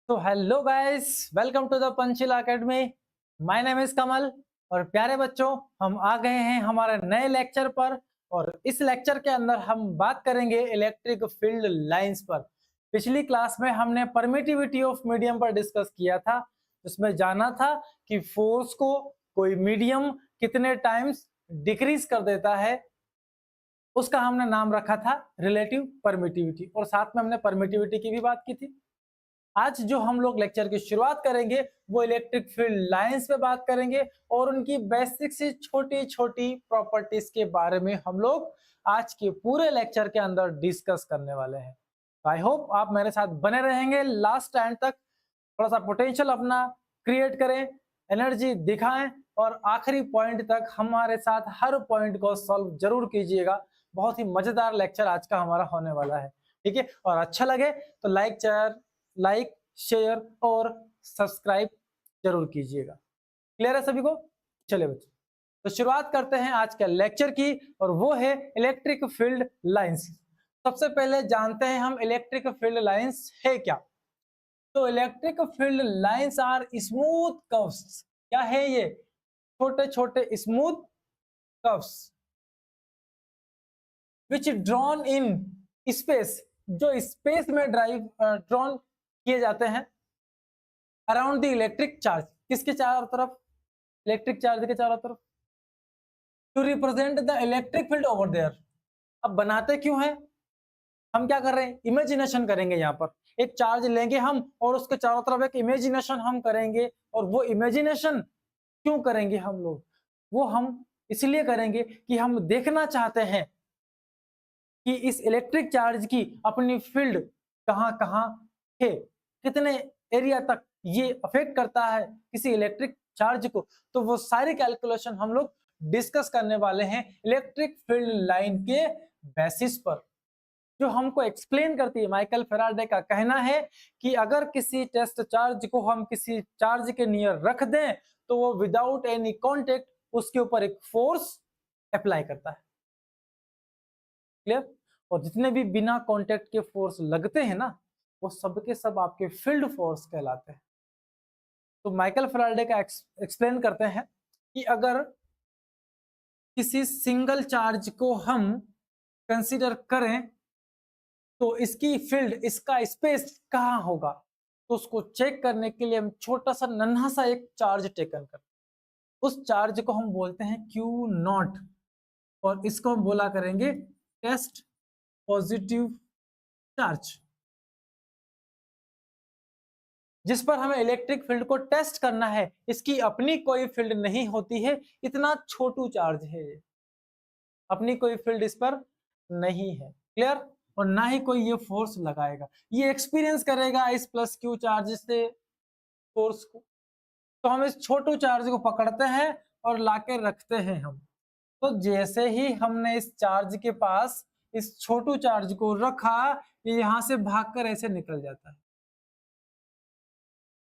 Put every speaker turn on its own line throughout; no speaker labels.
तो hello guys, welcome to the Panchil academy. My name is Kamal. और प्यारे बच्चों, हम आ गए हैं हमारे नए लेक्चर पर। और इस लेक्चर के अंदर हम बात करेंगे इलेक्ट्रिक फील्ड लाइंस पर। पिछली क्लास में हमने परमिटिविटी ऑफ मीडियम पर डिस्कस किया था, जिसमें जाना था कि फोर्स को कोई मीडियम कितने टाइम्स डिक्रीज कर देता है। उसका हमने नाम रखा था रिलेटिव परमिटिविटी, और साथ में हमने परमिटिविटी की भी बात की थी। आज जो हम लोग लेक्चर की शुरुआत करेंगे वो इलेक्ट्रिक फील्ड लाइंस पे बात करेंगे और उनकी बेसिक से छोटी छोटी प्रॉपर्टीज के बारे में हम लोग आज के पूरे लेक्चर के अंदर डिस्कस करने वाले हैं। आई होप आप मेरे साथ बने रहेंगे लास्ट एंड तक। थोड़ा सा पोटेंशियल अपना क्रिएट करें, एनर्जी दिखाएं और आखिरी पॉइंट तक हमारे साथ हर पॉइंट को सॉल्व जरूर कीजिएगा। बहुत ही मजेदार लेक्चर आज का हमारा होने वाला है, ठीक है। और अच्छा लगे तो लाइक शेयर और सब्सक्राइब जरूर कीजिएगा। क्लियर है सभी को? चलिए बच्चों, तो शुरुआत करते हैं आज के लेक्चर की, और वो है इलेक्ट्रिक फील्ड लाइंस। सबसे पहले जानते हैं हम इलेक्ट्रिक फील्ड लाइंस है क्या। तो electric field lines are smooth curves. क्या है ये? छोटे छोटे smooth curves which drawn in space, जो स्पेस में ड्रॉन किए जाते हैं अराउंड द इलेक्ट्रिक चार्ज। किसके चारों तरफ? इलेक्ट्रिक चार्ज के चारों तरफ, to represent the electric field over there. अब बनाते क्यों हैं? हम क्या कर रहे हैं? इमेजिनेशन करेंगे। यहाँ पर एक चार्ज लेंगे हम और उसके चारों तरफ एक इमेजिनेशन हम करेंगे। और वो इमेजिनेशन क्यों करेंगे हम लोग? वो हम इसलिए करेंगे कि हम देखना चाहते हैं कि इस इलेक्ट्रिक चार्ज की अपनी फील्ड कहाँ कहाँ है, कितने एरिया तक ये अफेक्ट करता है किसी इलेक्ट्रिक चार्ज को। तो वो सारी कैलकुलेशन हम लोग डिस्कस करने वाले हैं इलेक्ट्रिक फील्ड लाइन के बेसिस पर, जो हमको एक्सप्लेन करती है। माइकल फैराडे का कहना है कि अगर किसी टेस्ट चार्ज को हम किसी चार्ज के नियर रख दें तो वो विदाउट एनी कॉन्टेक्ट उसके ऊपर एक फोर्स अप्लाई करता है। क्लियर? और जितने भी बिना कांटेक्ट के फोर्स लगते हैं ना, वो सबके सब आपके फील्ड फोर्स कहलाते हैं। तो माइकल फैराडे का एक्सप्लेन करते हैं कि अगर किसी सिंगल चार्ज को हम कंसीडर करें तो इसकी फील्ड, इसका स्पेस कहाँ होगा, तो उसको चेक करने के लिए हम छोटा सा नन्हा सा एक चार्ज टेकन करते हैं। उस चार्ज को हम बोलते हैं क्यू नॉट, और इसको हम बोला करेंगे टेस्ट पॉजिटिव चार्ज, जिस पर हमें इलेक्ट्रिक फील्ड को टेस्ट करना है। इसकी अपनी कोई फील्ड नहीं होती है, इतना छोटू चार्ज है ये, अपनी कोई फील्ड इस पर नहीं है। क्लियर? और ना ही कोई ये फोर्स लगाएगा, ये एक्सपीरियंस करेगा इस प्लस क्यू चार्ज से फोर्स को। तो हम इस छोटू चार्ज को पकड़ते हैं और लाके रखते हैं हम। तो जैसे ही हमने इस चार्ज के पास इस छोटू चार्ज को रखा, ये यहां से भागकर ऐसे निकल जाता है,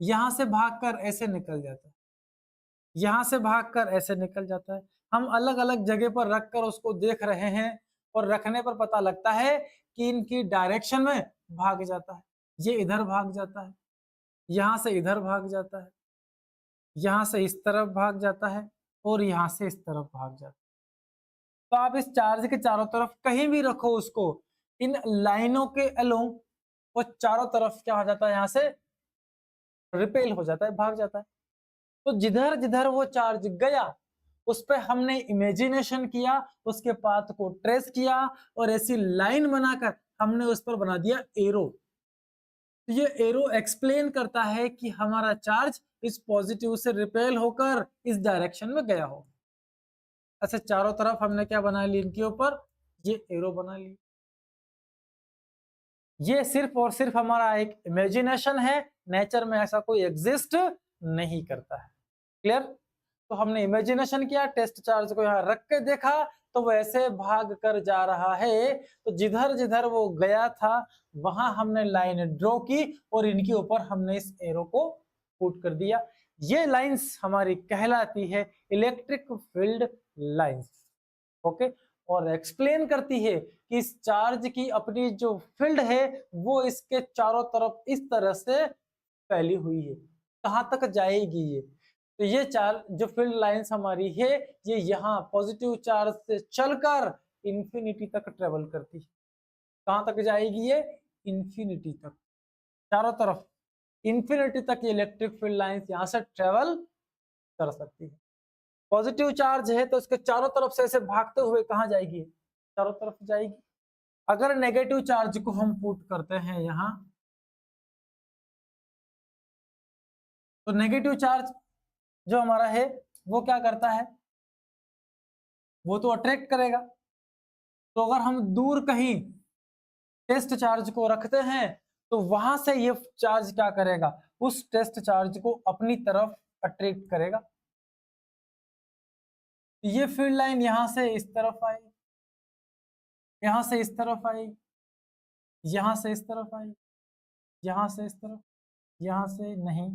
यहां से भागकर ऐसे निकल जाता है, यहां से भागकर ऐसे निकल जाता है। हम अलग अलग जगह पर रखकर उसको देख रहे हैं, और रखने पर पता लगता है कि इनकी डायरेक्शन में भाग जाता है। ये इधर भाग जाता है, यहां से इधर भाग जाता है, यहां से इस तरफ भाग जाता है, और यहां से इस तरफ भाग जाता है। तो आप इस चार्ज के चारों तरफ कहीं भी रखो उसको, इन लाइनों के अलोंग वो चारों तरफ क्या हो जाता है, यहां से रिपेल हो जाता है, भाग जाता है। तो जिधर जिधर वो चार्ज गया उस पर हमने इमेजिनेशन किया, उसके पाथ को ट्रेस किया, और ऐसी लाइन बनाकर हमने उस पर बना दिया एरो। तो ये एरो एक्सप्लेन करता है कि हमारा चार्ज इस पॉजिटिव से रिपेल होकर इस डायरेक्शन में गया हो। ऐसे चारों तरफ हमने क्या बना ली, इनके ऊपर ये एरो बना ली। ये सिर्फ और सिर्फ हमारा एक इमेजिनेशन है, नेचर में ऐसा कोई एग्जिस्ट नहीं करता है। क्लियर? तो हमने इमेजिनेशन किया, टेस्ट चार्ज को यहाँ रख के देखा, तो वो ऐसे भाग कर जा रहा है। तो जिधर जिधर वो गया था वहां हमने लाइन ड्रॉ की, और इनके ऊपर हमने इस एरो को पुट कर दिया। ये लाइंस हमारी कहलाती है इलेक्ट्रिक फील्ड लाइंस। ओके? और एक्सप्लेन करती है कि इस चार्ज की अपनी जो फील्ड है वो इसके चारों तरफ इस तरह से फैली हुई है, कहाँ तक जाएगी ये? तो ये चार्ज जो फील्ड लाइंस हमारी है, ये यहाँ पॉजिटिव चार्ज से चलकर इंफिनिटी तक ट्रेवल करती है। कहाँ तक जाएगी ये? इंफिनिटी तक, चारों तरफ इंफिनिटी तक ये इलेक्ट्रिक फील्ड लाइंस यहाँ से ट्रेवल कर सकती है। पॉजिटिव चार्ज है तो इसके चारों तरफ से ऐसे भागते हुए कहाँ जाएगी? चारों तरफ जाएगी। अगर नेगेटिव चार्ज को हम पुट करते हैं यहाँ, तो नेगेटिव चार्ज जो हमारा है वो क्या करता है? वो तो अट्रैक्ट करेगा। तो अगर हम दूर कहीं टेस्ट चार्ज को रखते हैं तो वहां से ये चार्ज क्या करेगा? उस टेस्ट चार्ज को अपनी तरफ अट्रैक्ट करेगा। ये फील्ड लाइन यहां से इस तरफ आई, यहां से इस तरफ आई, यहां से इस तरफ आई, यहां से इस तरफ, यहां से नहीं,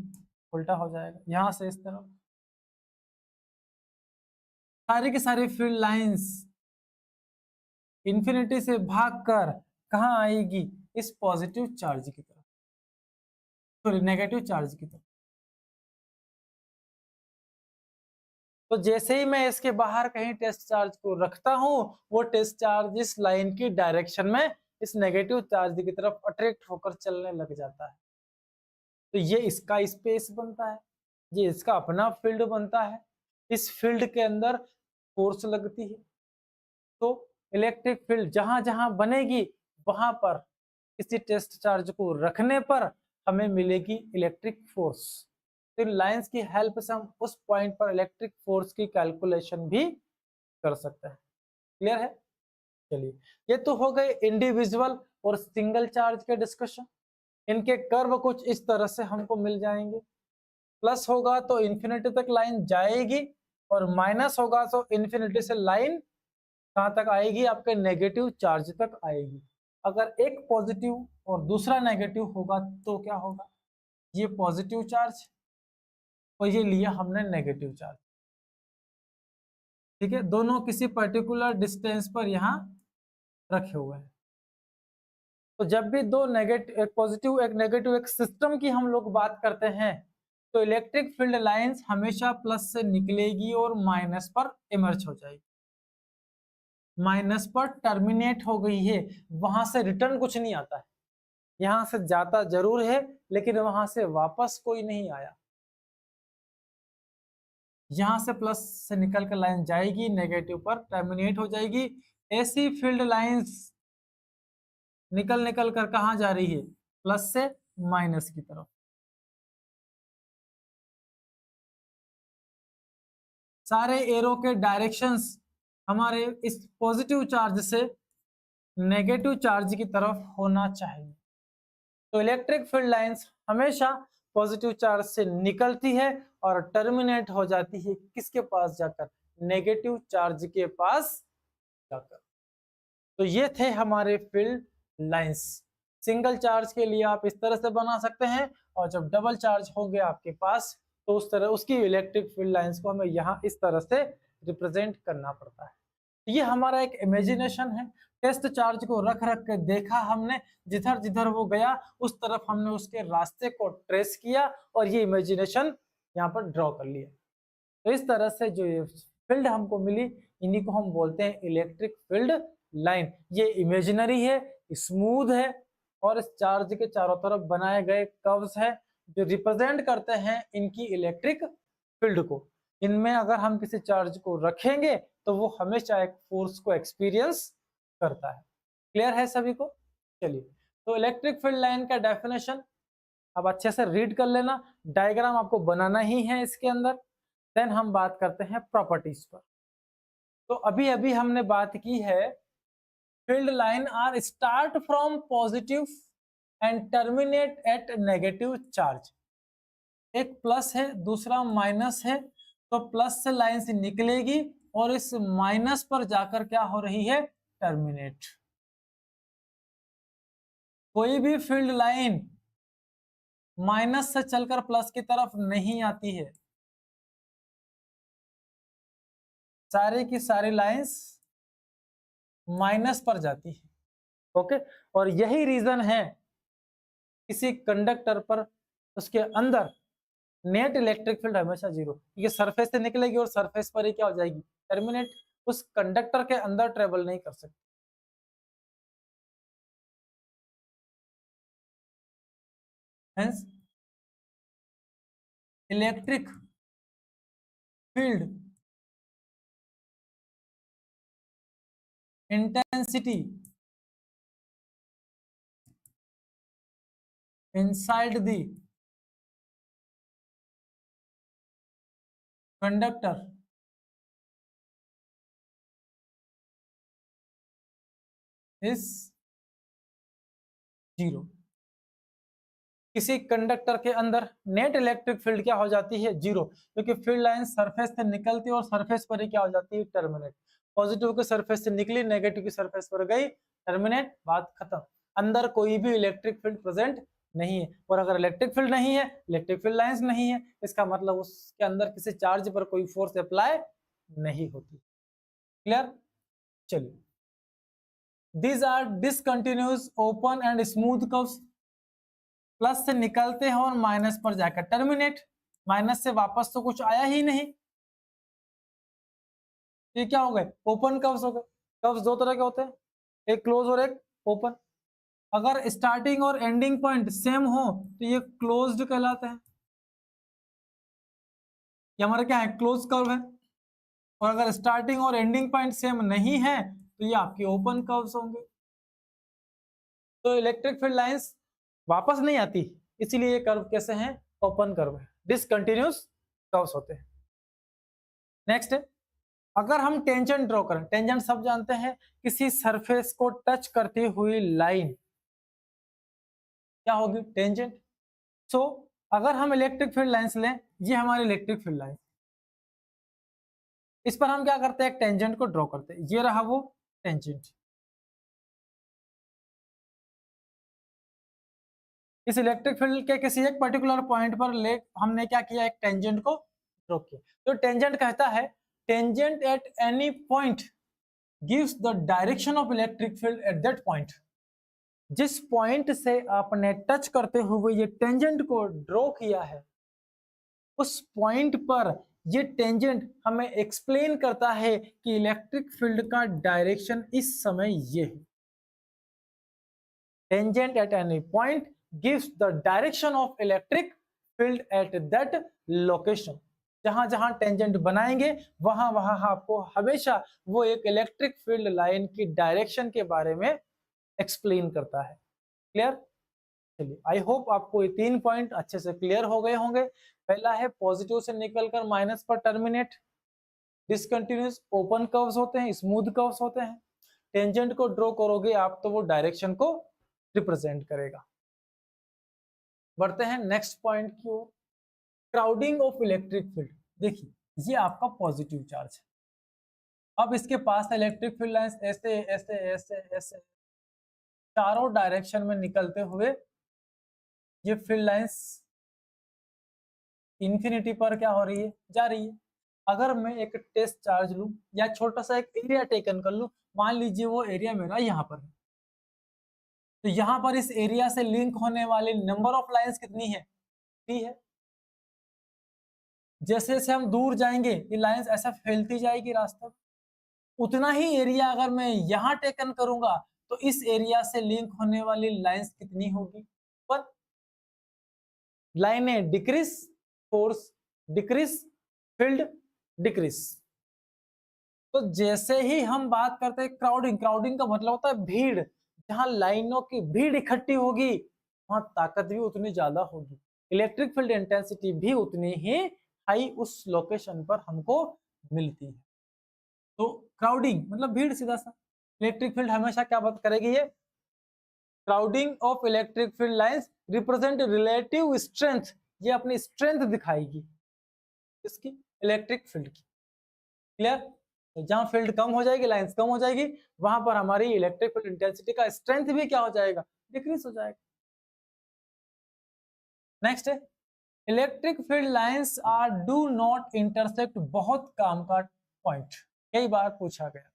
उल्टा हो जाएगा, यहां से इस तरफ। सारी की सारी फील्ड लाइंस इंफिनिटी से भागकर कहाँ आएगी? इस पॉजिटिव चार्ज की तरफ, सॉरी नेगेटिव चार्ज की तरफ। तो जैसे ही मैं इसके बाहर कहीं टेस्ट चार्ज को रखता हूं, वो टेस्ट चार्ज इस लाइन की डायरेक्शन में इस नेगेटिव चार्ज की तरफ अट्रैक्ट होकर चलने लग जाता है। तो ये इसका स्पेस बनता है, ये इसका अपना फील्ड बनता है। इस फील्ड के अंदर फोर्स लगती है, तो इलेक्ट्रिक फील्ड जहां जहां बनेगी वहां पर किसी टेस्ट चार्ज को रखने पर हमें मिलेगी इलेक्ट्रिक फोर्स। तो इन लाइंस की हेल्प से हम उस पॉइंट पर इलेक्ट्रिक फोर्स की कैलकुलेशन भी कर सकते हैं। क्लियर है? चलिए, ये तो हो गए इंडिविजुअल और सिंगल चार्ज के डिस्कशन। इनके कर्व कुछ इस तरह से हमको मिल जाएंगे। प्लस होगा तो इंफिनिटी तक लाइन जाएगी, और माइनस होगा तो इंफिनिटी से लाइन कहां तक आएगी? आपके नेगेटिव चार्ज तक आएगी। अगर एक पॉजिटिव और दूसरा नेगेटिव होगा तो क्या होगा? ये पॉजिटिव चार्ज और ये लिया हमने नेगेटिव चार्ज, ठीक है, दोनों किसी पर्टिकुलर डिस्टेंस पर यहाँ रखे हुए हैं। तो जब भी दो नेगेटिव, एक पॉजिटिव एक नेगेटिव, एक सिस्टम की हम लोग बात करते हैं, तो इलेक्ट्रिक फील्ड लाइंस हमेशा प्लस से निकलेगी और माइनस पर इमर्ज हो जाएगी। माइनस पर टर्मिनेट हो गई है, वहां से रिटर्न कुछ नहीं आता है। यहां से जाता जरूर है लेकिन वहां से वापस कोई नहीं आया। यहां से प्लस से निकल कर लाइन जाएगी, नेगेटिव पर टर्मिनेट हो जाएगी। ऐसी फील्ड लाइंस निकल निकल कर कहां जा रही है? प्लस से माइनस की तरफ। सारे एरो के डायरेक्शंस हमारे इस पॉजिटिव चार्ज से नेगेटिव चार्ज की तरफ होना चाहिए। तो इलेक्ट्रिक फील्ड लाइंस हमेशा पॉजिटिव चार्ज से निकलती है और टर्मिनेट हो जाती है किसके पास जाकर? नेगेटिव चार्ज के पास जाकर। तो ये थे हमारे फील्ड लाइंस। सिंगल चार्ज के लिए आप इस तरह से बना सकते हैं, और जब डबल चार्ज हो गया आपके पास तो उस तरह उसकी इलेक्ट्रिक फील्ड लाइंस को हमें यहाँ इस तरह से रिप्रेजेंट करना पड़ता है। ये हमारा एक इमेजिनेशन है। टेस्ट चार्ज को रख रख के देखा हमने, जिधर जिधर वो गया उस तरफ हमने उसके रास्ते को ट्रेस किया और ये इमेजिनेशन यहाँ पर ड्रॉ कर लिया। तो इस तरह से जो ये फील्ड हमको मिली, इन्हीं को हम बोलते हैं इलेक्ट्रिक फील्ड लाइन। ये इमेजिनरी है, स्मूथ है, और इस चार्ज के चारों तरफ बनाए गए कर्व्स है जो रिप्रेजेंट करते हैं इनकी इलेक्ट्रिक फील्ड को। इनमें अगर हम किसी चार्ज को रखेंगे तो वो हमेशा एक फोर्स को एक्सपीरियंस करता है। क्लियर है सभी को? चलिए, तो इलेक्ट्रिक फील्ड लाइन का डेफिनेशन अब अच्छे से रीड कर लेना, डायग्राम आपको बनाना ही है इसके अंदर। देन हम बात करते हैं प्रॉपर्टीज पर। तो अभी अभी हमने बात की है field line are start from positive and terminate at negative charge. एक प्लस है, दूसरा माइनस है, तो प्लस से लाइन से निकलेगी और इस माइनस पर जाकर क्या हो रही है? टर्मिनेट। कोई भी फील्ड लाइन माइनस से चलकर प्लस की तरफ नहीं आती है। सारी की सारी लाइंस माइनस पर जाती है। ओके, और यही रीजन है किसी कंडक्टर पर उसके अंदर नेट इलेक्ट्रिक फील्ड हमेशा जीरो, ये सरफेस से निकलेगी और सरफेस पर ही क्या हो जाएगी, टर्मिनेट, उस कंडक्टर के अंदर ट्रेवल नहीं कर सकती। Hence electric field intensity inside the conductor is zero. किसी कंडक्टर के अंदर नेट इलेक्ट्रिक फील्ड क्या हो जाती है, जीरो, क्योंकि फील्ड लाइन सरफेस से निकलती है और सरफेस पर ही क्या हो जाती है, टर्मिनेट। पॉजिटिव के सरफेस से निकली, नेगेटिव की सरफेस पर गई, टर्मिनेट, बात खत्म। अंदर कोई भी इलेक्ट्रिक फील्ड प्रेजेंट नहीं है, और अगर इलेक्ट्रिक फील्ड नहीं है, इलेक्ट्रिक फील्ड लाइंस नहीं है, इसका मतलब उसके अंदर किसी चार्ज पर कोई फोर्स अप्लाई नहीं होती। क्लियर? चलिए, these are discontinuous open and smooth curves, plus से निकलते हैं और माइनस पर जाकर टर्मिनेट, माइनस से वापस तो कुछ आया ही नहीं, ये क्या हो गए, ओपन कर्व्स हो गए। कर्व्स दो तरह के होते हैं, एक क्लोज और एक ओपन। अगर स्टार्टिंग और एंडिंग पॉइंट सेम हो तो ये क्लोज्ड कहलाते हैं, ये हमारा क्या है, क्लोज कर्व है। और अगर स्टार्टिंग और एंडिंग पॉइंट सेम नहीं है तो ये आपके ओपन कर्व्स होंगे। तो इलेक्ट्रिक फील्ड लाइंस वापस नहीं आती, इसीलिए ये कर्व कैसे हैं, ओपन कर्व है, डिसकंटिन्यूअस कर्व्स होते हैं। नेक्स्ट है, अगर हम टेंजेंट ड्रॉ करें, टेंजेंट सब जानते हैं, किसी सरफेस को टच करती हुई लाइन क्या होगी, टेंजेंट। सो अगर हम इलेक्ट्रिक फील्ड लाइंस लें, ये हमारी इलेक्ट्रिक फील्ड लाइन, इस पर हम क्या करते हैं, एक टेंजेंट को ड्रॉ करते हैं, ये रहा वो टेंजेंट। इस इलेक्ट्रिक फील्ड के किसी एक पर्टिकुलर पॉइंट पर ले हमने क्या किया, एक टेंजेंट को ड्रॉ किया। तो टेंजेंट कहता है, tangent at any point gives the direction of electric field at that point. जिस पॉइंट से आपने टच करते हुए ये टेंजेंट को ड्रॉ किया है, उस पॉइंट पर ये टेंजेंट हमें एक्सप्लेन करता है कि इलेक्ट्रिक फील्ड का डायरेक्शन इस समय ये है। Tangent at any point gives the direction of electric field at that location। जहां जहां टेंजेंट बनाएंगे वहां वहां आपको हमेशा वो एक इलेक्ट्रिक फील्ड लाइन की डायरेक्शन के बारे में एक्सप्लेन करता है। क्लियर? चलिए, आई होप आपको ये 3 पॉइंट अच्छे से क्लियर हो गए होंगे। पहला है पॉजिटिव से निकलकर माइनस पर टर्मिनेट, डिसकंटिन्यूअस ओपन कर्व्स होते हैं, स्मूथ कर्व्स होते हैं। टेंजेंट को ड्रॉ करोगे आप तो वो डायरेक्शन को रिप्रेजेंट करेगा। बढ़ते हैं नेक्स्ट पॉइंट की ओर, क्राउडिंग ऑफ इलेक्ट्रिक फील्ड। देखिए, ये आपका पॉजिटिव चार्ज है, अब इसके पास इलेक्ट्रिक फील्ड लाइंस ऐसे ऐसे ऐसे ऐसे चारों डायरेक्शन में निकलते हुए ये फील्ड लाइंस इंफिनिटी पर क्या हो रही है, जा रही है। अगर मैं एक टेस्ट चार्ज लूं या छोटा सा एक एरिया टेकन कर लूं, मान लीजिए वो एरिया मेरा यहाँ पर है, तो यहाँ पर इस एरिया से लिंक होने वाली नंबर ऑफ लाइंस कितनी है, 3 है। जैसे जैसे हम दूर जाएंगे ये लाइंस ऐसा फैलती जाएगी रास्ता, उतना ही एरिया अगर मैं यहाँ टेकन करूंगा तो इस एरिया से लिंक होने वाली लाइंस कितनी होगी, पर लाइनें decrease, force decrease, field decrease. तो जैसे ही हम बात करते हैं क्राउडिंग, क्राउडिंग का मतलब होता है भीड़, जहां लाइनों की भीड़ इकट्ठी होगी वहां ताकत भी उतनी ज्यादा होगी, इलेक्ट्रिक फील्ड इंटेंसिटी भी उतनी ही हाई उस लोकेशन पर हमको मिलती है। तो क्राउडिंग मतलब भीड़, सीधा सा। इलेक्ट्रिक फील्ड हमेशा क्या बात करेगी, ये crowding of electric field lines represent relative strength, ये अपनी स्ट्रेंथ दिखाएगी इसकी, इलेक्ट्रिक फील्ड की। क्लियर? तो जहां फील्ड कम हो जाएगी, लाइंस कम हो जाएगी, वहां पर हमारी इलेक्ट्रिक फील्ड इंटेंसिटी का स्ट्रेंथ भी क्या हो जाएगा, डिक्रीज हो जाएगा। नेक्स्ट है, electric field lines are do not intersect, बहुत काम का पॉइंट, कई बार पूछा गया।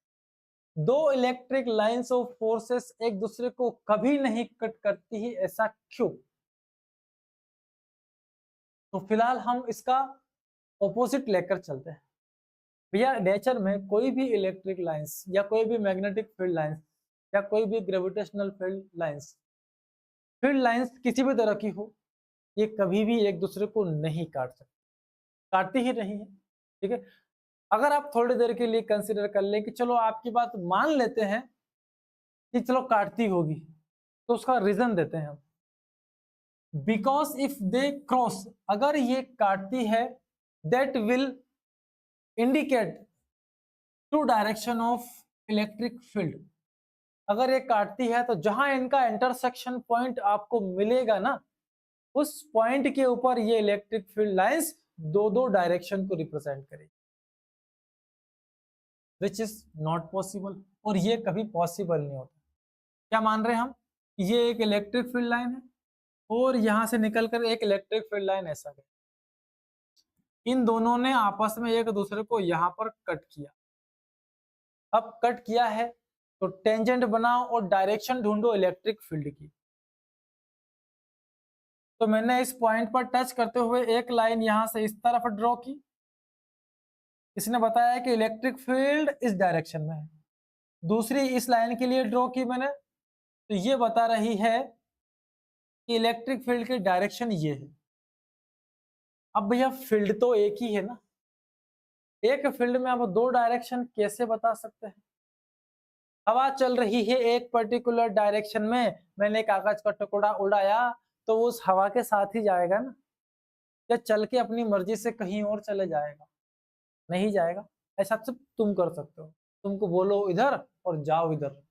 दो इलेक्ट्रिक लाइंस ऑफ फोर्सेस एक दूसरे को कभी नहीं कट करती ही, ऐसा क्यों? तो फिलहाल हम इसका ऑपोजिट लेकर चलते हैं। भैया नेचर में कोई भी इलेक्ट्रिक लाइंस या कोई भी मैग्नेटिक फील्ड लाइंस या कोई भी ग्रेविटेशनल फील्ड लाइंस किसी भी तरह की हो, ये कभी भी एक दूसरे को नहीं काट सकते, काटती ही नहीं है। ठीक है, अगर आप थोड़ी देर के लिए कंसिडर कर लें कि चलो आपकी बात मान लेते हैं कि चलो काटती होगी, तो उसका रीजन देते हैं हम। बिकॉज इफ दे क्रॉस, अगर ये काटती है, that will indicate to direction of electric field. अगर ये काटती है तो जहां इनका इंटरसेक्शन पॉइंट आपको मिलेगा ना, उस पॉइंट के ऊपर ये इलेक्ट्रिक फील्ड लाइंस दो दो डायरेक्शन को रिप्रेजेंट करेगी, विच इज नॉट पॉसिबल, और ये कभी पॉसिबल नहीं होता। क्या मान रहे हैं हम? ये एक इलेक्ट्रिक फील्ड लाइन है और यहां से निकलकर एक इलेक्ट्रिक फील्ड लाइन ऐसा गई, इन दोनों ने आपस में एक दूसरे को यहां पर कट किया। अब कट किया है तो टेंजेंट बनाओ और डायरेक्शन ढूंढो इलेक्ट्रिक फील्ड की। तो मैंने इस पॉइंट पर टच करते हुए एक लाइन यहां से इस तरफ ड्रॉ की, इसने बताया कि इलेक्ट्रिक फील्ड इस डायरेक्शन में है। दूसरी इस लाइन के लिए ड्रॉ की मैंने, तो ये बता रही है कि इलेक्ट्रिक फील्ड की डायरेक्शन ये है। अब भैया फील्ड तो एक ही है ना, एक फील्ड में अब दो डायरेक्शन कैसे बता सकते हैं? हवा चल रही है एक पर्टिकुलर डायरेक्शन में, मैंने कागज का टुकड़ा उड़ाया तो उस हवा के साथ ही जाएगा ना, या चल के अपनी मर्जी से कहीं और चले जाएगा? नहीं जाएगा। ऐसा सिर्फ तुम कर सकते हो, तुमको बोलो इधर और जाओ इधर,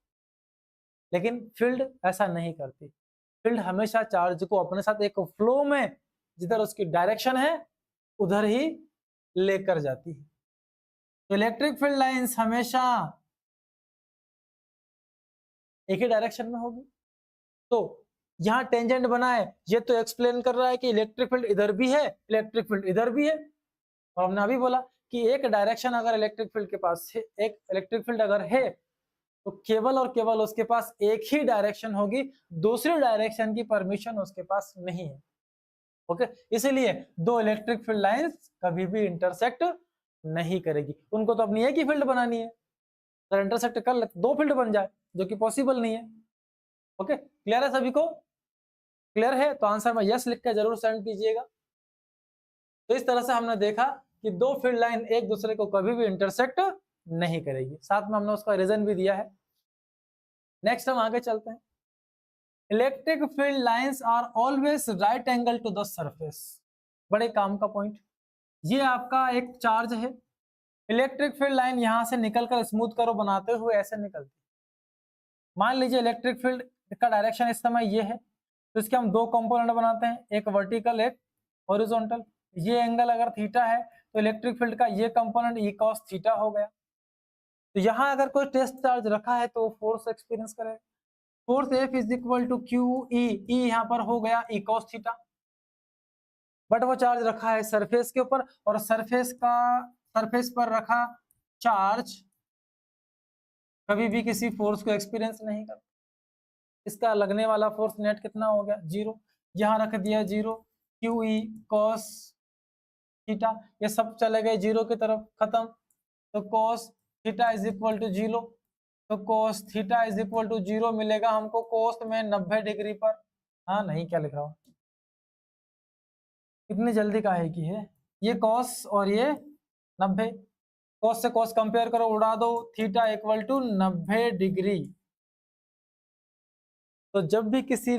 लेकिन फील्ड ऐसा नहीं करती। फील्ड हमेशा चार्ज को अपने साथ एक फ्लो में, जिधर उसकी डायरेक्शन है उधर ही लेकर जाती है। तो इलेक्ट्रिक फील्ड लाइंस हमेशा एक ही डायरेक्शन में होगी। तो यहाँ टेंजेंट बनाए, ये तो एक्सप्लेन कर रहा है कि इलेक्ट्रिक फील्ड इधर भी है, इलेक्ट्रिक फील्ड इधर भी है। और हमने अभी बोला कि एक डायरेक्शन अगर इलेक्ट्रिक फील्ड के पास है, एक इलेक्ट्रिक फील्ड अगर है, तो केवल और केवल उसके पास एक ही डायरेक्शन होगी, दूसरी डायरेक्शन की परमिशन उसके पास नहीं है। ओके, इसीलिए दो इलेक्ट्रिक फील्ड लाइंस कभी भी इंटरसेक्ट नहीं करेगी। उनको तो अपनी एक ही फील्ड बनानी है, अगर इंटरसेक्ट कर ले दो फील्ड बन जाए, जो कि पॉसिबल नहीं है। ओके, क्लियर है सभी को? क्लियर है तो आंसर में यस लिख के जरूर सेंड कीजिएगा। तो इस तरह से हमने देखा कि दो फील्ड लाइन एक दूसरे को कभी भी इंटरसेक्ट नहीं करेगी, साथ में हमने उसका रीजन भी दिया है। नेक्स्ट हम आगे चलते हैं। Electric field lines are always right angle to the surface. बड़े काम का पॉइंट, ये आपका एक चार्ज है, इलेक्ट्रिक फील्ड लाइन यहां से निकलकर स्मूथ करो बनाते हुए ऐसे निकलती। मान लीजिए इलेक्ट्रिक फील्ड का डायरेक्शन इस समय ये है, तो इसके हम दो कंपोनेंट बनाते हैं, एक वर्टिकल एक हॉरिजॉन्टल। ये एंगल अगर थीटा है तो इलेक्ट्रिक फील्ड का ये कंपोनेंट ई कॉस थीटा हो गया। तो यहाँ अगर कोई टेस्ट चार्ज रखा है तो फोर्स एक्सपीरियंस करेगा। Force F is equal to Q E, यहाँ पर हो गया ई कॉस थीटा, बट वो चार्ज रखा है सरफेस के ऊपर, और सरफेस पर रखा चार्ज कभी भी किसी फोर्स को एक्सपीरियंस नहीं करता। इसका लगने वाला फोर्स नेट कितना हो गया? जीरो। यहाँ रख दिया zero, Q E cos theta, ये सब चले गए जीरो की तरफ, खत्म। तो cos theta is equal to zero, तो cos theta is equal to zero मिलेगा हमको कॉस में 90 डिग्री पर। हाँ नहीं, क्या लिख रहा हूँ, इतनी जल्दी काहे की है? ये कॉस और ये 90, कॉस से कॉस कंपेयर करो, उड़ा दो, थीटा इक्वल टू 90 डिग्री। तो जब भी किसी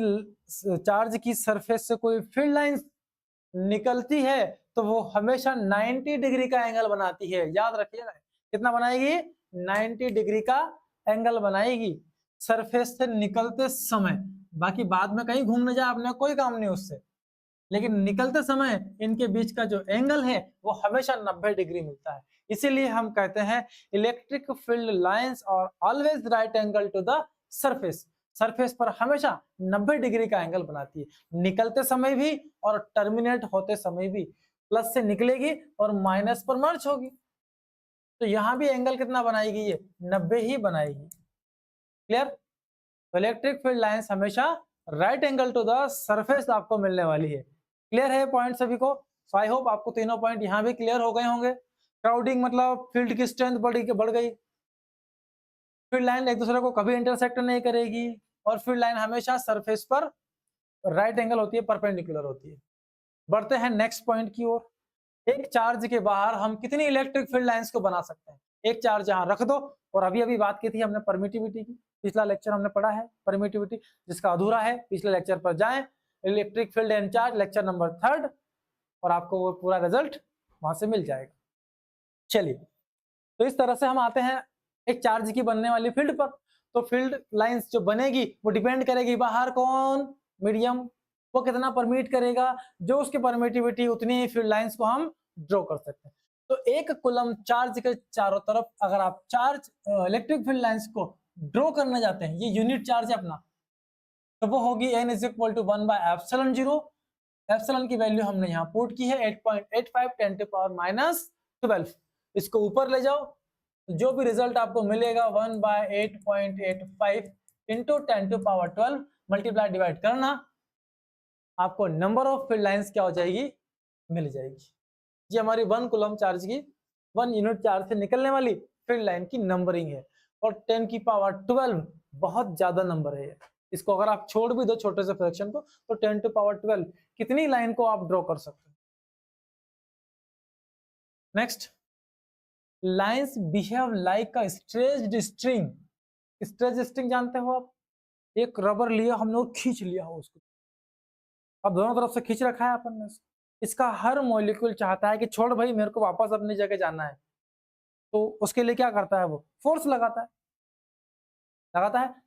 चार्ज की सरफेस से कोई फील्ड लाइन निकलती है तो वो हमेशा 90 डिग्री का एंगल बनाती है। याद रखिएगा, कितना बनाएगी? 90 डिग्री का एंगल बनाएगी सरफेस से निकलते समय। बाकी बाद में कहीं घूमने जाए अपने कोई काम नहीं उससे, लेकिन निकलते समय इनके बीच का जो एंगल है वो हमेशा 90 डिग्री मिलता है। इसीलिए हम कहते हैं electric field lines are always right angle to the surface. Surface पर हमेशा 90 डिग्री का एंगल बनाती है, निकलते समय भी और टर्मिनेट होते समय भी। प्लस से निकलेगी और माइनस पर मर्ज होगी, तो यहां भी एंगल कितना बनाएगी? ये 90 ही बनाएगी। क्लियर? तो इलेक्ट्रिक फील्ड लाइंस हमेशा right angle to the surface आपको मिलने वाली है। क्लियर है पॉइंट सभी को? सो आई होप आपको तीनों पॉइंट यहाँ भी क्लियर हो गए होंगे। क्राउडिंग मतलब फील्ड की स्ट्रेंथ बढ़ गई, फील्ड लाइन एक दूसरे को कभी इंटरसेक्ट नहीं करेगी, और फील्ड लाइन हमेशा सरफेस पर राइट एंगल होती है, परपेंडिकुलर होती है। बढ़ते हैं नेक्स्ट पॉइंट की ओर। एक चार्ज के बाहर हम कितनी इलेक्ट्रिक फील्ड लाइंस को बना सकते हैं? एक चार्ज यहां रख दो, और अभी बात की थी हमने परमिटिविटी की, पिछला लेक्चर हमने पढ़ा है परमिटिविटी, जिसका अधूरा है पिछले लेक्चर पर जाएं, electric field and charge lecture number 3, और आपको वो पूरा रिजल्ट वहां से मिल जाएगा। चलिए, तो इस तरह से हम आते हैं एक चार्ज की बनने वाली फील्ड पर। तो फील्ड लाइंस जो बनेगी वो डिपेंड करेगी बाहर कौन, मीडियम, वो कितना परमिट करेगा, जो उसकी परमिटिविटी उतनी ही फील्ड लाइंस को हम ड्रॉ कर सकते हैं। तो एक कूलम चार्ज के चारों तरफ अगर आप चार्ज इलेक्ट्रिक फील्ड लाइंस को ड्रॉ करने जाते हैं, ये यूनिट चार्ज है अपना, तो वो होगी n = 1/ε0। एप्सिलॉन की वैल्यू हमने यहाँ पुट की है 8.85 10⁻⁻12। इसको ऊपर ले जाओ, जो भी रिजल्ट आपको मिलेगा 1/8.85 इंटू 10⁻12 मल्टीप्लाई डिवाइड करना, आपको नंबर ऑफ फील्ड लाइंस क्या हो जाएगी, मिल जाएगी। ये हमारी 1 कूलम चार्ज की 1 यूनिट चार्ज से निकलने वाली फील्ड लाइन की नंबरिंग है, और 10⁻12 बहुत ज्यादा नंबर है। इसको अगर आप छोड़ भी दो छोटे से फ्रैक्शन को, तो 10⁻12 कितनी लाइन को आप ड्रॉ कर सकते हैं। Next, lines behave like a stretched string. Stretched string जानते हो आप? एक रबर लिया हमने और खींच लिया हो उसको, अब दोनों तरफ से खींच रखा है अपन ने, इसका हर मॉलिक्यूल चाहता है कि छोड़ भाई मेरे को वापस अपनी जगह जाना है, तो उसके लिए क्या करता है, वो फोर्स लगाता है।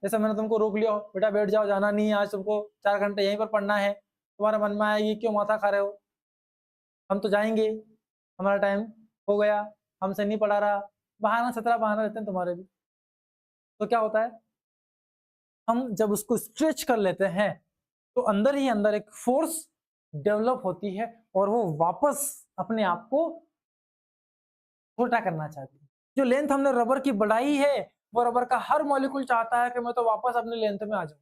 जैसे मैंने तुमको रोक लिया हो, बेटा बैठ जाओ, जाना नहीं है आज, तुमको 4 घंटे यहीं पर पढ़ना है, तुम्हारे मन में आएगी क्यों माथा खा रहे हो, हम तो जाएंगे, हमारा टाइम हो गया, हमसे नहीं पढ़ा रहा, बहाना 17 बहाना रहते हैं तुम्हारे भी। तो क्या होता है, हम जब उसको स्ट्रेच कर लेते हैं तो अंदर ही अंदर एक फोर्स डेवलप होती है, और वो वापस अपने आप को छोटा करना चाहती है। जो लेंथ हमने रबर की बढ़ाई है, वो रबर का हर मॉलिक्यूल चाहता है कि मैं तो वापस अपने लेंथ में आ जाऊं,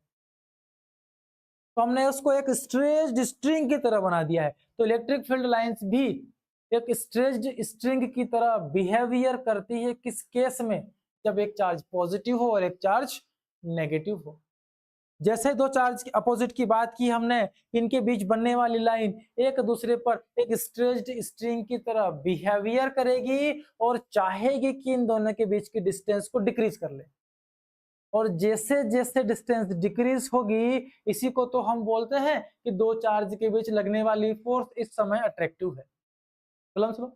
तो हमने उसको एक स्ट्रेच्ड स्ट्रिंग की तरह बना दिया है। तो इलेक्ट्रिक फील्ड लाइंस भी एक स्ट्रेच्ड स्ट्रिंग की तरह बिहेवियर करती है। किस केस में? जब एक चार्ज पॉजिटिव हो और एक चार्ज नेगेटिव हो। जैसे दो चार्ज की अपोजिट की बात की हमने, इनके बीच बनने वाली लाइन एक दूसरे पर एक स्ट्रेच्ड स्ट्रिंग की तरह बिहेवियर करेगी और चाहेगी कि इन दोनों के बीच की डिस्टेंस को डिक्रीज कर ले, और जैसे जैसे डिस्टेंस डिक्रीज होगी, इसी को तो हम बोलते हैं कि दो चार्ज के बीच लगने वाली फोर्स इस समय अट्रैक्टिव है। सुनो,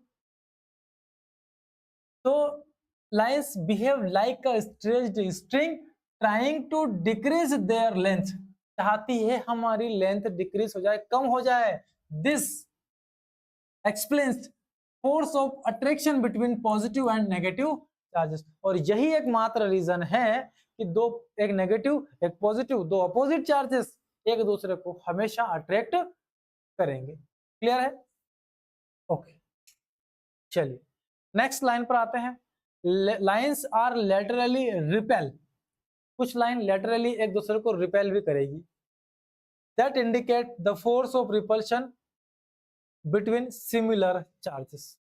तो lines behave like a stretched string trying to decrease their length, चाहती है हमारी लेंथ डिक्रीज हो जाए, कम हो जाए। This explains force of attraction between positive and negative charges, और यही एकमात्र रीजन है कि दो, एक नेगेटिव एक पॉजिटिव, दो अपोजिट चार्जेस एक दूसरे को हमेशा अट्रैक्ट करेंगे। क्लियर है? ओके, चलिए नेक्स्ट लाइन पर आते हैं। लाइंस आर लेटरली रिपेल, कुछ लाइन लेटरली एक दूसरे को रिपेल भी करेगी। That indicate the force of repulsion between similar charges.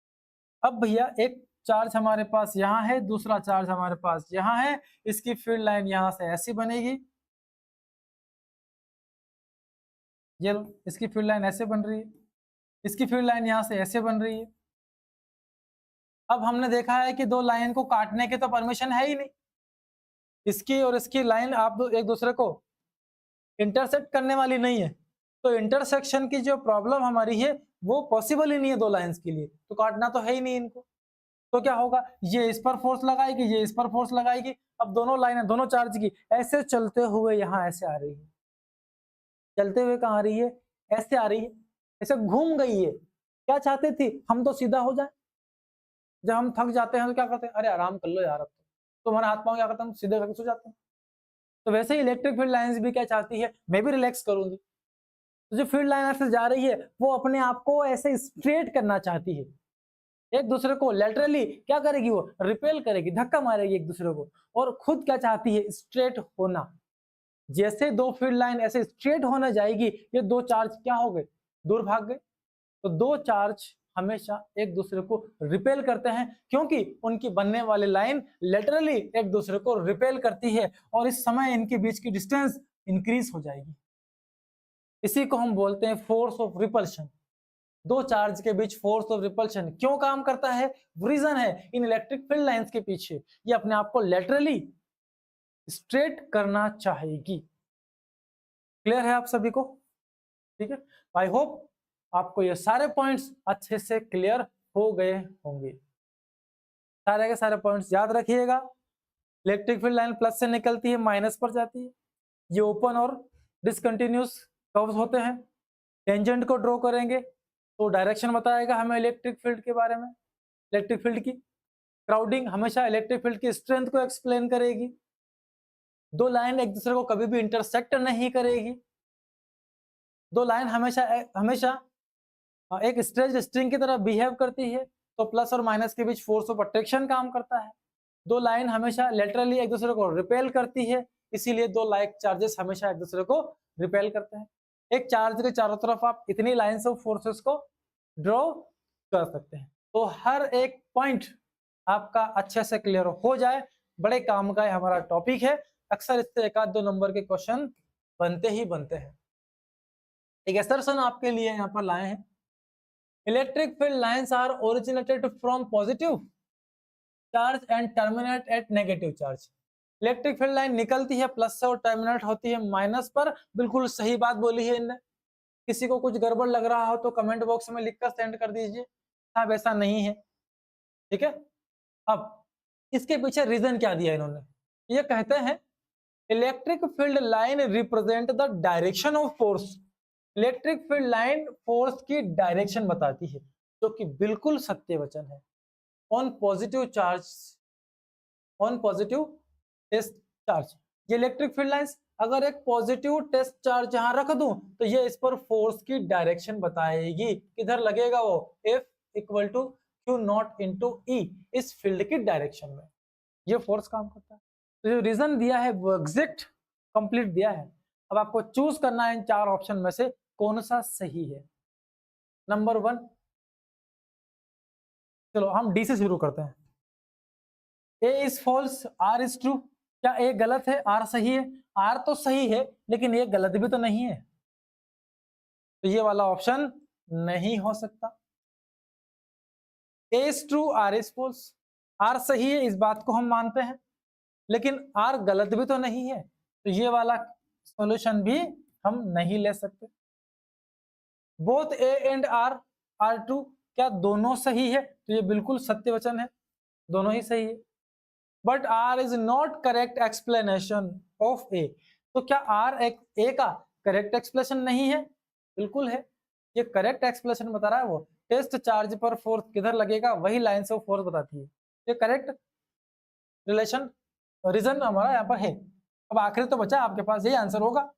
अब भैया एक चार्ज हमारे पास यहाँ है, दूसरा चार्ज हमारे पास यहाँ है, इसकी फील्ड लाइन यहाँ से ऐसी बनेगी, ये लो इसकी फील्ड लाइन ऐसे बन रही है, इसकी फील्ड लाइन यहाँ से ऐसे बन रही है। अब हमने देखा है कि दो लाइन को काटने की तो परमिशन है ही नहीं, इसकी और इसकी लाइन आप एक दूसरे को इंटरसेक्ट करने वाली नहीं है, तो इंटरसेक्शन की जो प्रॉब्लम हमारी है वो पॉसिबल ही नहीं है दो लाइंस के लिए, तो काटना तो है ही नहीं इनको। तो क्या होगा, ये इस पर फोर्स लगाएगी, ये इस पर फोर्स लगाएगी, अब दोनों लाइनें दोनों चार्ज की ऐसे चलते हुए यहाँ ऐसे आ रही है, चलते हुए कहाँ आ रही है, ऐसे आ रही है, ऐसे घूम गई है। क्या चाहते थी, हम तो सीधा हो जाए, जब हम थक जाते हैं तो क्या करते हैं, अरे आराम कर लो यार, अब तो हमारे हाथ पांव क्या करते हैं, सीधे करके सो जाते हैं। तो वैसे ही इलेक्ट्रिक फील्ड लाइंस भी क्या चाहती है, मैं भी रिलैक्स करूंगी, तो जो फील्ड लाइन ऐसे जा रही है वो अपने आप को ऐसे स्ट्रेट करना चाहती है, एक दूसरे को लेटरली क्या करेगी, वो रिपेल करेगी, धक्का मारेगी एक दूसरे को, और खुद क्या चाहती है, स्ट्रेट होना। जैसे दो फील्ड लाइन ऐसे स्ट्रेट होने जाएगी, ये दो चार्ज क्या हो गए, दूर भाग गए, तो दो चार्ज हमेशा एक दूसरे को रिपेल करते हैं, क्योंकि उनकी बनने वाली लाइन लेटरली एक दूसरे को रिपेल करती है और इस समय इनके बीच की डिस्टेंस इंक्रीज हो जाएगी। इसी को हम बोलते हैं फोर्स ऑफ रिपल्शन। दो चार्ज के बीच फोर्स ऑफ रिपल्शन क्यों काम करता है, रीजन है इन इलेक्ट्रिक फील्ड लाइंस के पीछे, ये अपने आप को लेटरली स्ट्रेट करना चाहेगी। क्लियर है आप सभी को? ठीक है, आई होप आपको ये सारे पॉइंट्स अच्छे से क्लियर हो गए होंगे। सारे के सारे पॉइंट्स याद रखिएगा। इलेक्ट्रिक फील्ड लाइन प्लस से निकलती है, माइनस पर जाती है। ये ओपन और डिसकंटिन्यूस कर्व्स होते हैं। टेंजेंट को ड्रॉ करेंगे तो डायरेक्शन बताएगा हमें इलेक्ट्रिक फील्ड के बारे में, इलेक्ट्रिक फील्ड की। क्राउडिंग हमेशा इलेक्ट्रिक फील्ड की स्ट्रेंथ को एक्सप्लेन करेगी। दो लाइन एक दूसरे को कभी भी इंटरसेक्ट नहीं करेगी। दो लाइन हमेशा एक स्ट्रेच्ड स्ट्रिंग की तरह बिहेव करती है, तो प्लस और माइनस के बीच फोर्स ऑफ अट्रैक्शन काम करता है। दो लाइन हमेशा लेटरली एक दूसरे को रिपेल करती है, इसीलिए दो लाइक चार्जेस हमेशा एक दूसरे को रिपेल करते हैं। एक चार्ज के चारों तरफ आप इतनी लाइंस ऑफ फोर्सेस को ड्रॉ कर सकते हैं। तो हर एक पॉइंट आपका अच्छे से क्लियर हो जाए, बड़े काम का हमारा टॉपिक है। अक्सर इससे एक आध दो नंबर के क्वेश्चन बनते ही बनते हैं। एक असर्शन आपके लिए यहाँ पर लाए हैं, electric field lines are originated from positive charge and terminate at negative charge. Electric field line निकलती है प्लस से और टर्मिनेट होती है माइनस पर। बिल्कुल सही बात बोली है इनने। किसी को कुछ गड़बड़ लग रहा हो तो कमेंट बॉक्स में लिखकर सेंड कर दीजिए, हाँ वैसा नहीं है। ठीक है, अब इसके पीछे रीजन क्या दिया इन्होंने, ये कहते हैं electric field line represent the direction of force. Electric field line force की डायरेक्शन बताती है, जो कि बिल्कुल सत्य वचन है। On positive charge, on positive test charge, ये इलेक्ट्रिक फील्ड लाइंस अगर एक पॉजिटिव टेस्ट चार्ज यहां रख दूं तो ये इस पर फोर्स की डायरेक्शन बताएगी। किधर लगेगा वो, F equal to Q not into E, इस फील्ड की डायरेक्शन में ये फोर्स काम करता है। तो जो रीजन दिया है वो एग्जैक्ट कंप्लीट दिया है। अब आपको चूज करना है इन चार ऑप्शन में से कौन सा सही है। नंबर 1, चलो हम डी से शुरू करते हैं। A is false, R is true. क्या ए गलत है, आर सही है? आर तो सही है लेकिन ये गलत भी तो नहीं है, तो ये वाला ऑप्शन नहीं हो सकता। A is true, R is false. R सही है, इस बात को हम मानते हैं, लेकिन आर गलत भी तो नहीं है, तो ये वाला सॉल्यूशन भी हम नहीं ले सकते। Both A and R are true, क्या दोनों सही है? तो ये बिल्कुल सत्य वचन है, दोनों ही सही है। But R is not correct explanation of A, तो क्या आर एक ए का करेक्ट एक्सप्लेनेशन नहीं है? बिल्कुल है, ये करेक्ट एक्सप्लेनेशन बता रहा है। वो टेस्ट चार्ज पर फोर्स किधर लगेगा वही लाइंस ऑफ फोर्स बताती है, ये करेक्ट रिलेशन रीजन हमारा यहाँ पर है। अब आखिरी तो बचा आपके पास, यही आंसर होगा।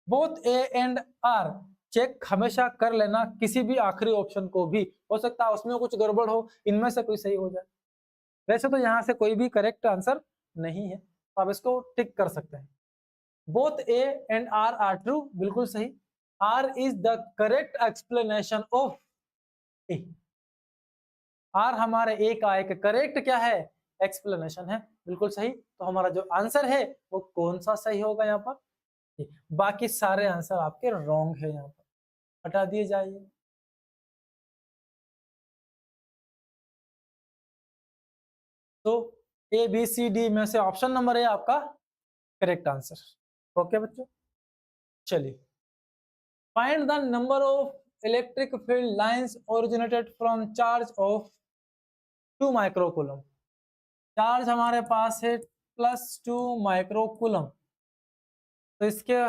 Both A and R, check हमेशा कर लेना किसी भी आखिरी ऑप्शन को भी, हो सकता है उसमें कुछ गड़बड़ हो, इनमें से कोई सही हो जाए। वैसे तो यहाँ से कोई भी करेक्ट आंसर नहीं है, तो आप इसको टिक कर सकते हैं। Both A and R are true, बिल्कुल सही। R is the correct explanation of A, R हमारे ए का एक करेक्ट क्या है, एक्सप्लेनेशन है, बिल्कुल सही। तो हमारा जो आंसर है वो कौन सा सही होगा यहाँ पर? बाकी सारे आंसर आपके रॉन्ग है, यहाँ पर हटा दिए जाइए। तो ए बी सी डी में से ऑप्शन नंबर ए आपका करेक्ट आंसर। ओके बच्चों, चलिए find the number of electric field lines originated from charge of 2 microcoulomb. Charge हमारे पास है +2 माइक्रोकूलम, तो इसके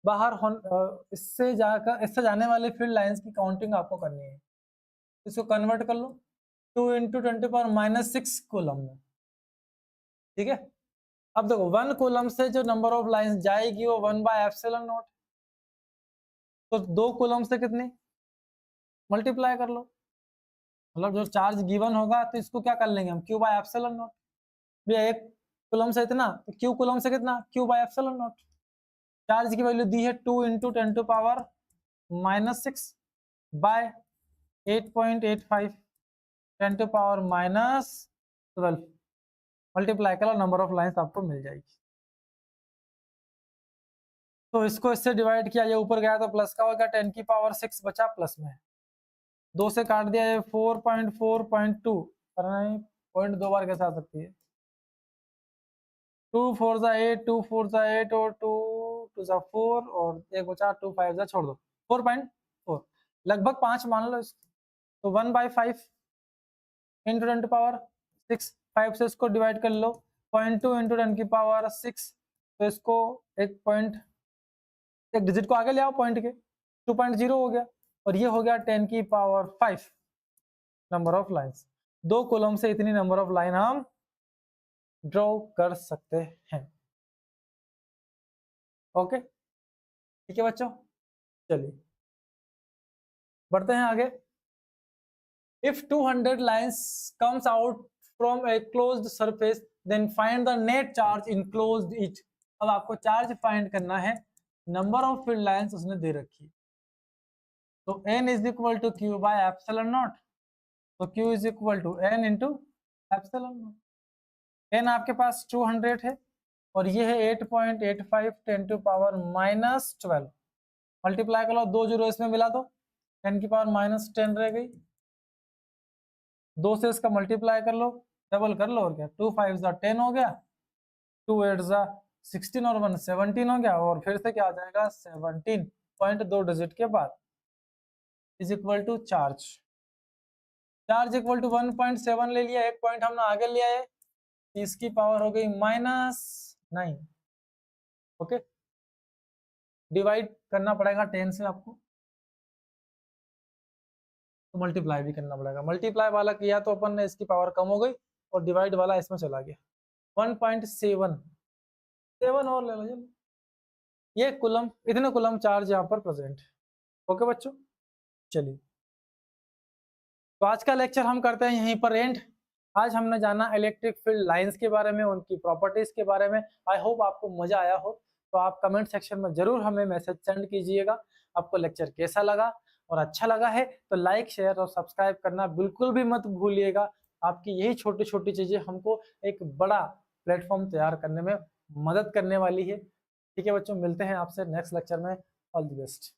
बाहर इससे जाने वाले फील्ड लाइंस की काउंटिंग आपको करनी है। इसको कन्वर्ट कर लो 2 × 10⁻⁶ कूलम में, ठीक है। अब देखो 1 कूलम से जो नंबर ऑफ लाइंस जाएगी वो 1/ε0, तो 2 कूलम से कितनी मल्टीप्लाई कर लो, मतलब जो चार्ज गिवन होगा तो इसको क्या कर लेंगे हम, Q/ε0। भैया 1 कूलम से इतना, तो Q कूलम से कितना, Q/ε0। चार्ज की वैल्यू दी है 2 × 10⁻⁶, बाय 8.85 10 टू पावर -12 मल्टीप्लाई करो, नंबर ऑफ लाइंस आपको मिल जाएगी। तो इसको इससे डिवाइड किया, ये ऊपर गया तो प्लस का होगा, 10 की पावर 6 बचा प्लस में, 2 से काट दिया, ये 4.4.2 पर नहीं, पॉइंट 2 बार कैसे आ सकती है, 2 4 जा 8, 2 4 जा 8 और 2 2 जा 4 और एक बचा 2 5 जा छोड़ दो 4.4, लगभग 5 मान लो इसको। तो 1/5 इंटू 10 टू पावर 6, 5 से इसको डिवाइड कर लो, 0.2 इंटू 10 की पावर 6, तो इसको एक पॉइंट, एक डिजिट को आगे ले आओ पॉइंट के, 2.0 हो गया, और ये हो गया 10 की power 5 number of lines. 2 column से इतनी नंबर ऑफ लाइन हम ड्रॉ कर सकते हैं। ओके, ठीक है बच्चों, चलिए बढ़ते हैं आगे। If 200 lines comes out from a closed surface then find the net charge enclosed it. अब आपको चार्ज फाइंड करना है, नंबर ऑफ फील्ड लाइंस उसने दे रखी है, तो n is equal to q by epsilon not, तो q is equal to n into epsilon not. n आपके पास 200 है और ये है 8.85 10 टू पावर -12, मल्टीप्लाई कर लो, 2 जीरो इसमें मिला दो, 10 की पावर -10 रह गई, 2 से इसका मल्टीप्लाई कर लो, डबल कर लो, और क्या 2 5 जा 10 हो गया, 2 8 जा 16 और 1 17 हो गया, और फिर से क्या आ जाएगा 17 पॉइंट 2 डिजिट के बाद इज इक्वल टू चार्ज। चार्ज इक्वल टू 1.7 ले लिया, एक पॉइंट हमने आगे लिया है, इसकी पावर हो गई -9। ओके, डिवाइड करना पड़ेगा 10 से आपको, तो मल्टीप्लाई भी करना पड़ेगा, मल्टीप्लाई वाला किया तो अपन ने इसकी पावर कम हो गई और डिवाइड वाला इसमें चला गया, 1.7 और ले लो चलो, ये कुलम, इतने कुलम चार्ज यहाँ पर प्रेजेंट है। ओके बच्चों, चलिए तो आज का लेक्चर हम करते हैं यहीं पर एंड। आज हमने जाना इलेक्ट्रिक फील्ड लाइंस के बारे में, उनकी प्रॉपर्टीज के बारे में। आई होप आपको मजा आया हो, तो आप कमेंट सेक्शन में जरूर हमें मैसेज सेंड कीजिएगा, आपको लेक्चर कैसा लगा, और अच्छा लगा है तो लाइक शेयर और सब्सक्राइब करना बिल्कुल भी मत भूलिएगा। आपकी यही छोटी छोटी चीजें हमको एक बड़ा प्लेटफॉर्म तैयार करने में मदद करने वाली है। ठीक है बच्चों, मिलते हैं आपसे नेक्स्ट लेक्चर में, ऑल द बेस्ट।